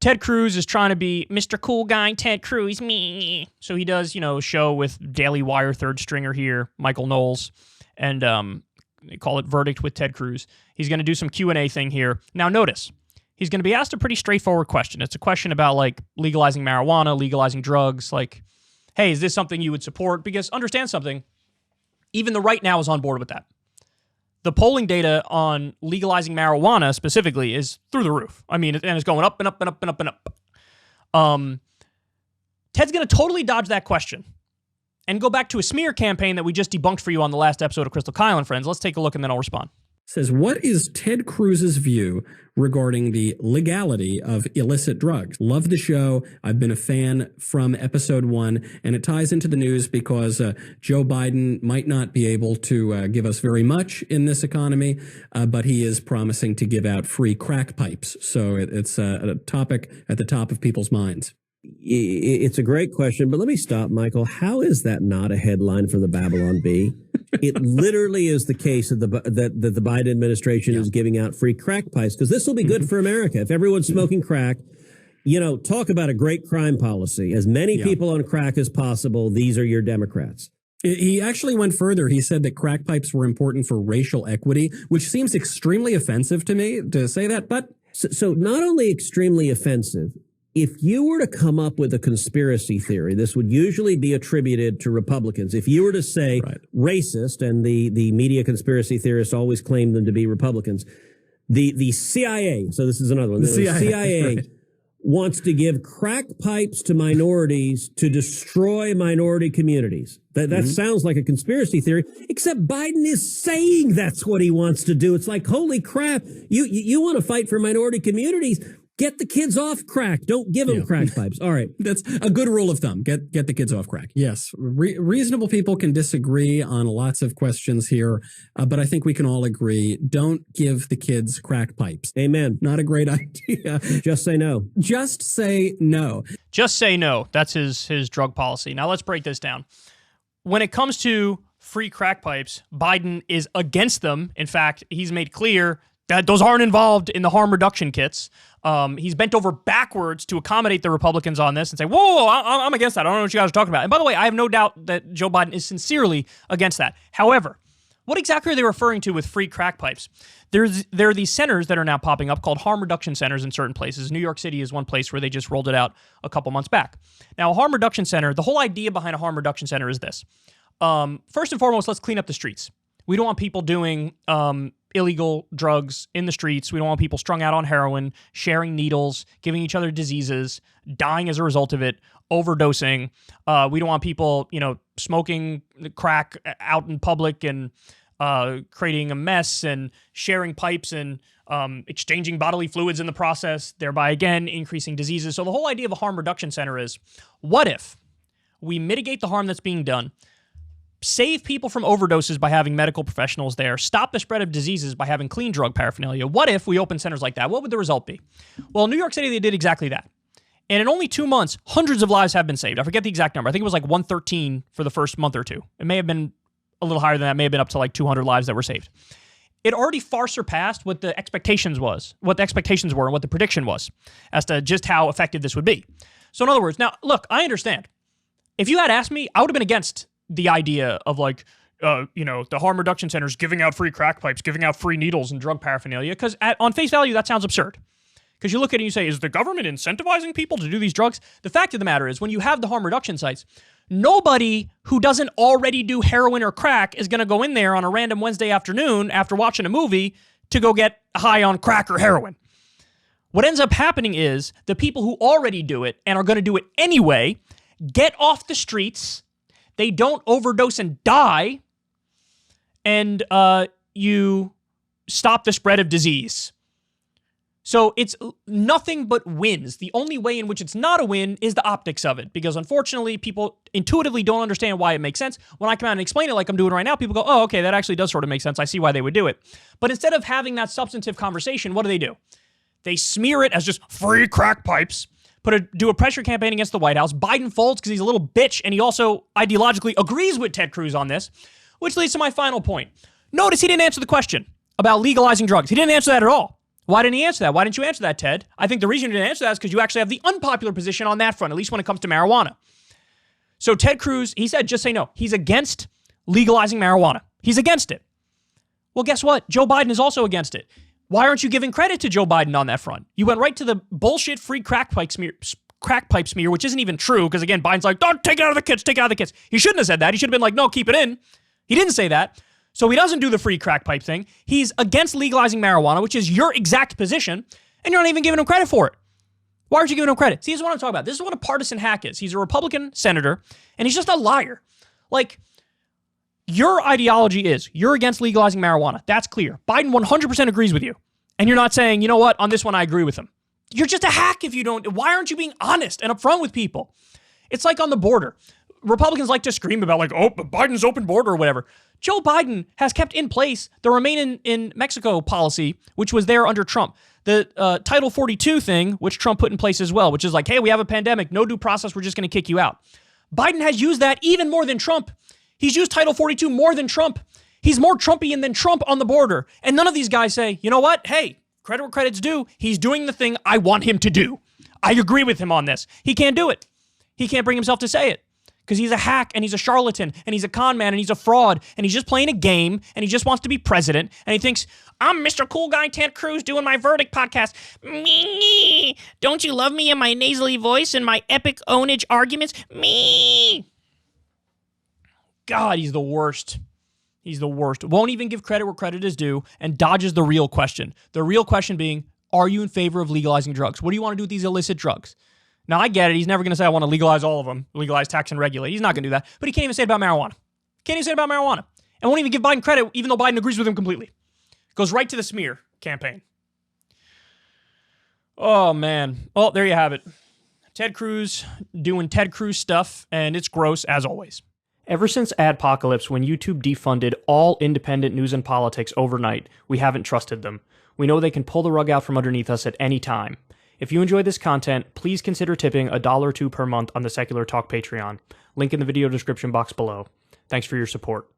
Ted Cruz is trying to be Mr. Cool Guy, Ted Cruz, me. So he does, a show with Daily Wire third stringer here, Michael Knowles, and they call it Verdict with Ted Cruz. He's going to do some Q&A thing here. Now notice, he's going to be asked a pretty straightforward question. It's a question about like legalizing marijuana, legalizing drugs, like, hey, is this something you would support? Because understand something, even the right now is on board with that. The polling data on legalizing marijuana specifically is through the roof. I mean, and it's going up and up and up and up and up. Ted's going to totally dodge that question and go back to a smear campaign that we just debunked for you on the last episode of Crystal Kyle and Friends. Let's take a look and then I'll respond. Says, what is Ted Cruz's view regarding the legality of illicit drugs? Love the show. I've been a fan from episode 1, and it ties into the news because Joe Biden might not be able to give us very much in this economy, but he is promising to give out free crack pipes. So it's a topic at the top of people's minds. It's a great question, but let me stop, Michael. How is that not a headline for the Babylon Bee? It literally is the case that the Biden administration is giving out free crack pipes, because this will be good for America. If everyone's smoking crack, talk about a great crime policy. As many people on crack as possible, these are your Democrats. He actually went further. He said that crack pipes were important for racial equity, which seems extremely offensive to me to say that. But so not only extremely offensive, if you were to come up with a conspiracy theory, this would usually be attributed to Republicans. If you were to say racist, and the media conspiracy theorists always claim them to be Republicans, the CIA, so this is another one, the CIA wants to give crack pipes to minorities to destroy minority communities. That sounds like a conspiracy theory, except Biden is saying that's what he wants to do. It's like, holy crap, you want to fight for minority communities? Get the kids off crack. Don't give them crack pipes. All right. That's a good rule of thumb. Get the kids off crack. Yes. Reasonable people can disagree on lots of questions here, but I think we can all agree, don't give the kids crack pipes. Amen. Not a great idea. Just say no. Just say no. Just say no. That's his drug policy. Now let's break this down. When it comes to free crack pipes, Biden is against them. In fact, he's made clear that those aren't involved in the harm reduction kits. He's bent over backwards to accommodate the Republicans on this and say, whoa, I'm against that. I don't know what you guys are talking about. And by the way, I have no doubt that Joe Biden is sincerely against that. However, what exactly are they referring to with free crack pipes? There are these centers that are now popping up called harm reduction centers in certain places. New York City is one place where they just rolled it out a couple months back. Now, a harm reduction center, the whole idea behind a harm reduction center is this. First and foremost, let's clean up the streets. We don't want people doing illegal drugs in the streets. We don't want people strung out on heroin, sharing needles, giving each other diseases, dying as a result of it, overdosing. We don't want people, smoking crack out in public and creating a mess and sharing pipes and exchanging bodily fluids in the process, thereby, again, increasing diseases. So the whole idea of a harm reduction center is, what if we mitigate the harm that's being done, save people from overdoses by having medical professionals there, stop the spread of diseases by having clean drug paraphernalia? What if we open centers like that? What would the result be? Well, in New York City, they did exactly that. And in only 2 months, hundreds of lives have been saved. I forget the exact number. I think it was like 113 for the first month or two. It may have been a little higher than that. It may have been up to like 200 lives that were saved. It already far surpassed what the expectations were and what the prediction was as to just how effective this would be. So in other words, now, look, I understand. If you had asked me, I would have been against the idea of the harm reduction centers giving out free crack pipes, giving out free needles and drug paraphernalia, because on face value, that sounds absurd. Because you look at it and you say, is the government incentivizing people to do these drugs? The fact of the matter is, when you have the harm reduction sites, nobody who doesn't already do heroin or crack is going to go in there on a random Wednesday afternoon after watching a movie to go get high on crack or heroin. What ends up happening is the people who already do it and are going to do it anyway get off the streets. They don't overdose and die, and you stop the spread of disease. So it's nothing but wins. The only way in which it's not a win is the optics of it, because unfortunately, people intuitively don't understand why it makes sense. When I come out and explain it like I'm doing right now, people go, oh, okay, that actually does sort of make sense. I see why they would do it. But instead of having that substantive conversation, what do? They smear it as just free crack pipes, do a pressure campaign against the White House. Biden folds because he's a little bitch, and he also ideologically agrees with Ted Cruz on this, which leads to my final point. Notice he didn't answer the question about legalizing drugs. He didn't answer that at all. Why didn't he answer that? Why didn't you answer that, Ted? I think the reason you didn't answer that is because you actually have the unpopular position on that front, at least when it comes to marijuana. So Ted Cruz, he said, just say no. He's against legalizing marijuana. He's against it. Well, guess what? Joe Biden is also against it. Why aren't you giving credit to Joe Biden on that front? You went right to the bullshit free crack pipe smear, which isn't even true, because again, Biden's like, don't take it out of the kids, take it out of the kids. He shouldn't have said that. He should have been like, no, keep it in. He didn't say that. So he doesn't do the free crack pipe thing. He's against legalizing marijuana, which is your exact position, and you're not even giving him credit for it. Why aren't you giving him credit? See, this is what I'm talking about. This is what a partisan hack is. He's a Republican senator, and he's just a liar. Like, your ideology is you're against legalizing marijuana. That's clear. Biden 100% agrees with you. And you're not saying, you know what, on this one I agree with him. You're just a hack if you don't. Why aren't you being honest and upfront with people? It's like on the border. Republicans like to scream about like, oh, Biden's open border or whatever. Joe Biden has kept in place the Remain in Mexico policy, which was there under Trump. The Title 42 thing, which Trump put in place as well, which is like, hey, we have a pandemic, no due process, we're just going to kick you out. Biden has used that even more than Trump. He's used Title 42 more than Trump. He's more Trumpian than Trump on the border. And none of these guys say, you know what? Hey, credit where credit's due. He's doing the thing I want him to do. I agree with him on this. He can't do it. He can't bring himself to say it because he's a hack and he's a charlatan and he's a con man and he's a fraud and he's just playing a game and he just wants to be president and he thinks, I'm Mr. Cool Guy Ted Cruz doing my Verdict podcast. Me. Don't you love me and my nasally voice and my epic ownage arguments? Me. God, he's the worst. He's the worst. Won't even give credit where credit is due and dodges the real question. The real question being, are you in favor of legalizing drugs? What do you want to do with these illicit drugs? Now, I get it. He's never going to say, I want to legalize all of them, legalize, tax, and regulate. He's not going to do that. But he can't even say it about marijuana. Can't even say it about marijuana. And won't even give Biden credit, even though Biden agrees with him completely. Goes right to the smear campaign. Oh, man. Well, there you have it. Ted Cruz doing Ted Cruz stuff, and it's gross as always. Ever since Adpocalypse, when YouTube defunded all independent news and politics overnight, we haven't trusted them. We know they can pull the rug out from underneath us at any time. If you enjoy this content, please consider tipping $1 or $2 per month on the Secular Talk Patreon. Link in the video description box below. Thanks for your support.